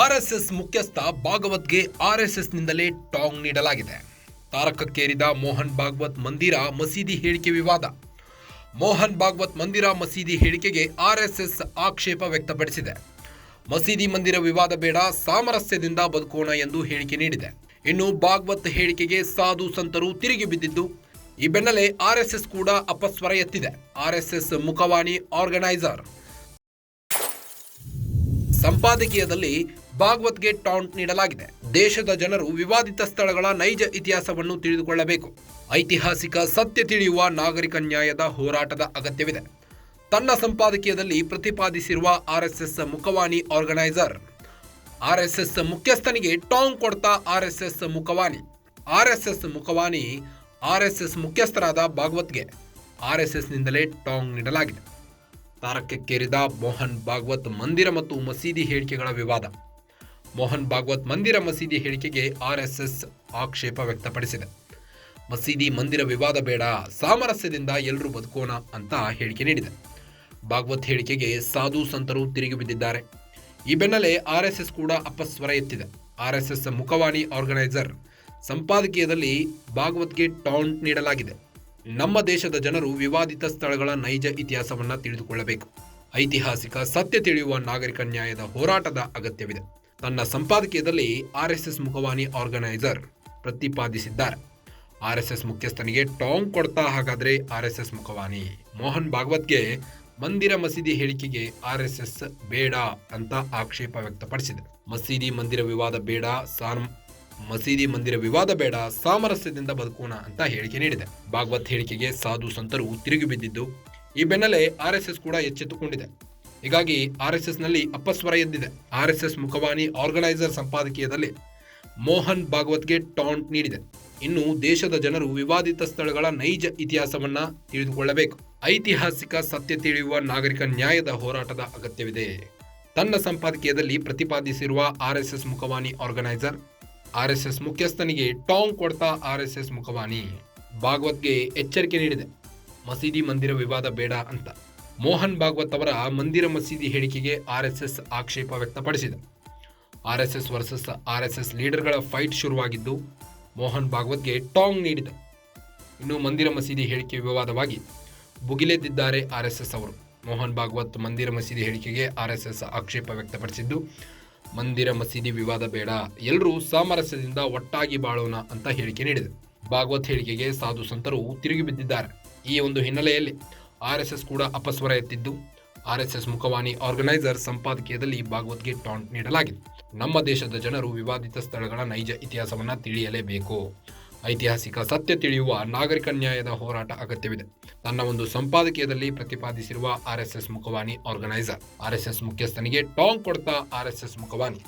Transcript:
RSS ಮುಖ್ಯಸ್ಥ ಭಾಗವತ್ಗೆ ಆರ್ಎಸ್ಎಸ್ನಿಂದಲೇ ಟಾಂಗ್ ನೀಡಲಾಗಿದೆ. ತಾರಕಕ್ಕೇರಿದ ಮೋಹನ್ ಭಾಗವತ್ ಮಂದಿರ ಮಸೀದಿ ಹೇಳಿಕೆ ವಿವಾದ. ಮೋಹನ್ ಭಾಗವತ್ ಮಂದಿರ ಮಸೀದಿ ಹೇಳಿಕೆಗೆ ಆರ್ಎಸ್ಎಸ್ ಆಕ್ಷೇಪ ವ್ಯಕ್ತಪಡಿಸಿದೆ. ಮಸೀದಿ ಮಂದಿರ ವಿವಾದ ಬೇಡ, ಸಾಮರಸ್ಯದಿಂದ ಬದುಕೋಣ ಎಂದು ಹೇಳಿಕೆ ನೀಡಿದೆ. ಇನ್ನು ಭಾಗವತ್ ಹೇಳಿಕೆಗೆ ಸಾಧು ಸಂತರು ತಿರುಗಿ ಬಿದ್ದಿದ್ದು, ಈ ಬೆನ್ನಲ್ಲೇ ಆರ್ಎಸ್ಎಸ್ ಕೂಡ ಅಪಸ್ವರ ಎತ್ತಿದೆ. ಆರ್ಎಸ್ಎಸ್ ಮುಖವಾಣಿ ಆರ್ಗನೈಸರ್ ಸಂಪಾದಕೀಯದಲ್ಲಿ ಭಾಗವತ್ಗೆ ಟಾಂಟ್ ನೀಡಲಾಗಿದೆ. ದೇಶದ ಜನರು ವಿವಾದಿತ ಸ್ಥಳಗಳ ನೈಜ ಇತಿಹಾಸವನ್ನು ತಿಳಿದುಕೊಳ್ಳಬೇಕು. ಐತಿಹಾಸಿಕ ಸತ್ಯ ತಿಳಿಯುವ ನಾಗರಿಕ ನ್ಯಾಯದ ಹೋರಾಟದ ಅಗತ್ಯವಿದೆ. ತನ್ನ ಸಂಪಾದಕೀಯದಲ್ಲಿ ಪ್ರತಿಪಾದಿಸಿರುವ ಆರ್ಎಸ್ಎಸ್ ಮುಖವಾಣಿ ಆರ್ಗನೈಸರ್ ಆರ್ಎಸ್ಎಸ್ ಮುಖ್ಯಸ್ಥನಿಗೆ ಟಾಂಗ್ ಕೊಡ್ತಾ ಆರ್ಎಸ್ಎಸ್ ಮುಖವಾಣಿ ಆರ್ಎಸ್ಎಸ್ ಮುಖ್ಯಸ್ಥರಾದ ಭಾಗವತ್ಗೆ ಆರ್ಎಸ್ಎಸ್ನಿಂದಲೇ ಟಾಂಗ್ ನೀಡಲಾಗಿದೆ. ತಾರಕಕ್ಕೇರಿದ ಮೋಹನ್ ಭಾಗವತ್ ಮಂದಿರ ಮತ್ತು ಮಸೀದಿ ಹೇಳಿಕೆಗಳ ವಿವಾದ. ಮೋಹನ್ ಭಾಗವತ್ ಮಂದಿರ ಮಸೀದಿ ಹೇಳಿಕೆಗೆ ಆರ್ಎಸ್ಎಸ್ ಆಕ್ಷೇಪ ವ್ಯಕ್ತಪಡಿಸಿದೆ. ಮಸೀದಿ ಮಂದಿರ ವಿವಾದ ಬೇಡ, ಸಾಮರಸ್ಯದಿಂದ ಎಲ್ಲರೂ ಬದುಕೋಣ ಅಂತ ಹೇಳಿಕೆ ನೀಡಿದೆ. ಭಾಗವತ್ ಹೇಳಿಕೆಗೆ ಸಾಧು ಸಂತರು ತಿರುಗಿ ಬಿದ್ದಿದ್ದಾರೆ. ಈ ಬೆನ್ನಲ್ಲೇ ಆರ್ಎಸ್ಎಸ್ ಕೂಡ ಅಪಸ್ವರ ಎತ್ತಿದೆ. ಆರ್ಎಸ್ಎಸ್ ಮುಖವಾಣಿ ಆರ್ಗನೈಸರ್ ಸಂಪಾದಕೀಯದಲ್ಲಿ ಭಾಗವತ್ಗೆ ಟಾಂಟ್ ನೀಡಲಾಗಿದೆ. ನಮ್ಮ ದೇಶದ ಜನರು ವಿವಾದಿತ ಸ್ಥಳಗಳ ನೈಜ ಇತಿಹಾಸವನ್ನು ತಿಳಿದುಕೊಳ್ಳಬೇಕು. ಐತಿಹಾಸಿಕ ಸತ್ಯ ತಿಳಿಯುವ ನಾಗರಿಕ ನ್ಯಾಯದ ಹೋರಾಟದ ಅಗತ್ಯವಿದೆ. ತನ್ನ ಸಂಪಾದಕೀಯದಲ್ಲಿ ಆರ್ಎಸ್ಎಸ್ ಮುಖವಾಣಿ ಆರ್ಗನೈಸರ್ ಪ್ರತಿಪಾದಿಸಿದ್ದಾರೆ. ಆರ್ಎಸ್ಎಸ್ ಮುಖ್ಯಸ್ಥನಿಗೆ ಟಾಂಗ್ ಕೊಡ್ತಾ ಹಾಗಾದ್ರೆ ಆರ್ಎಸ್ಎಸ್ ಮುಖವಾಣಿ ಮೋಹನ್ ಭಾಗವತ್ಗೆ ಮಂದಿರ ಮಸೀದಿ ಹೇಳಿಕೆಗೆ ಆರ್ಎಸ್ಎಸ್ ಬೇಡ ಅಂತ ಆಕ್ಷೇಪ ವ್ಯಕ್ತಪಡಿಸಿದೆ. ಮಸೀದಿ ಮಂದಿರ ವಿವಾದ ಬೇಡ, ಸಾಮರಸ್ಯದಿಂದ ಬದುಕೋಣ ಅಂತ ಹೇಳಿಕೆ ನೀಡಿದೆ. ಭಾಗವತ್ ಹೇಳಿಕೆಗೆ ಸಾಧು ಸಂತರು ತಿರುಗಿ ಬಿದ್ದಿದ್ದು, ಈ ಬೆನ್ನಲ್ಲೇ ಆರ್ಎಸ್ಎಸ್ ಕೂಡ ಎಚ್ಚೆತ್ತುಕೊಂಡಿದೆ. ಹೀಗಾಗಿ ಆರ್ಎಸ್ಎಸ್ನಲ್ಲಿ ಅಪಸ್ವರ ಎದ್ದಿದೆ. ಆರ್ಎಸ್ಎಸ್ ಮುಖವಾಣಿ ಆರ್ಗನೈಸರ್ ಸಂಪಾದಕೀಯದಲ್ಲಿ ಮೋಹನ್ ಭಾಗವತ್ಗೆ ಟಾಂಟ್ ನೀಡಿದೆ. ಇನ್ನು ದೇಶದ ಜನರು ವಿವಾದಿತ ಸ್ಥಳಗಳ ನೈಜ ಇತಿಹಾಸವನ್ನ ತಿಳಿದುಕೊಳ್ಳಬೇಕು. ಐತಿಹಾಸಿಕ ಸತ್ಯ ತಿಳಿಯುವ ನಾಗರಿಕ ನ್ಯಾಯದ ಹೋರಾಟದ ಅಗತ್ಯವಿದೆ. ತನ್ನ ಸಂಪಾದಕೀಯದಲ್ಲಿ ಪ್ರತಿಪಾದಿಸಿರುವ ಆರ್ಎಸ್ಎಸ್ ಮುಖವಾಣಿ ಆರ್ಗನೈಸರ್ ಆರ್ಎಸ್ಎಸ್ ಮುಖ್ಯಸ್ಥನಿಗೆ ಟಾಂಗ್ ಕೊಡ್ತಾ ಆರ್ಎಸ್ಎಸ್ ಮುಖವಾಣಿ ಭಾಗವತ್ಗೆ ಎಚ್ಚರಿಕೆ ನೀಡಿದೆ. ಮಸೀದಿ ಮಂದಿರ ವಿವಾದ ಬೇಡ ಅಂತ. ಮೋಹನ್ ಭಾಗವತ್ ಅವರ ಮಂದಿರ ಮಸೀದಿ ಹೇಳಿಕೆಗೆ ಆರ್ಎಸ್ಎಸ್ ಆಕ್ಷೇಪ ವ್ಯಕ್ತಪಡಿಸಿದೆ. ಆರ್ಎಸ್ಎಸ್ ವರ್ಸಸ್ ಆರ್ಎಸ್ಎಸ್ ಲೀಡರ್ಗಳ ಫೈಟ್ ಶುರುವಾಗಿದ್ದು, ಮೋಹನ್ ಭಾಗವತ್ಗೆ ಟಾಂಗ್ ನೀಡಿದೆ. ಇನ್ನು ಮಂದಿರ ಮಸೀದಿ ಹೇಳಿಕೆ ವಿವಾದವಾಗಿ ಭುಗಿಲೆದ್ದಿದ್ದಾರೆ ಆರ್ಎಸ್ಎಸ್ ಅವರು. ಮೋಹನ್ ಭಾಗವತ್ ಮಂದಿರ ಮಸೀದಿ ಹೇಳಿಕೆಗೆ ಆರ್ಎಸ್ಎಸ್ ಆಕ್ಷೇಪ ವ್ಯಕ್ತಪಡಿಸಿದ್ದು, ಮಂದಿರ ಮಸೀದಿ ವಿವಾದ ಬೇಡ, ಎಲ್ಲರೂ ಸಾಮರಸ್ಯದಿಂದ ಒಟ್ಟಾಗಿ ಬಾಳೋಣ ಅಂತ ಹೇಳಿಕೆ ನೀಡಿದೆ. ಭಾಗವತ್ ಹೇಳಿಕೆಗೆ ಸಾಧು ಸಂತರು ತಿರುಗಿ ಬಿದ್ದಿದ್ದಾರೆ. ಈ ಒಂದು ಹಿನ್ನೆಲೆಯಲ್ಲಿ ಆರ್ಎಸ್ಎಸ್ ಕೂಡ ಅಪಸ್ವರ ಎತ್ತಿದ್ದು, ಆರ್ಎಸ್ಎಸ್ ಮುಖವಾಣಿ ಆರ್ಗನೈಸರ್ ಸಂಪಾದಕೀಯದಲ್ಲಿ ಭಾಗವತ್ಗೆ ಟಾಂಟ್ ನೀಡಲಾಗಿದೆ. ನಮ್ಮ ದೇಶದ ಜನರು ವಿವಾದಿತ ಸ್ಥಳಗಳ ನೈಜ ಇತಿಹಾಸವನ್ನು ತಿಳಿಯಲೇಬೇಕು. ಐತಿಹಾಸಿಕ ಸತ್ಯ ತಿಳಿಯುವ ನಾಗರಿಕ ನ್ಯಾಯದ ಹೋರಾಟ ಅಗತ್ಯವಿದೆ. ತನ್ನ ಒಂದು ಸಂಪಾದಕೀಯದಲ್ಲಿ ಪ್ರತಿಪಾದಿಸಿರುವ ಆರ್ಎಸ್ಎಸ್ ಮುಖವಾಣಿ ಆರ್ಗನೈಸರ್ ಆರ್ಎಸ್ಎಸ್ ಮುಖ್ಯಸ್ಥನಿಗೆ ಟಾಂಗ್ ಕೊಡ್ತಾ ಆರ್ಎಸ್ಎಸ್ ಮುಖವಾಣಿ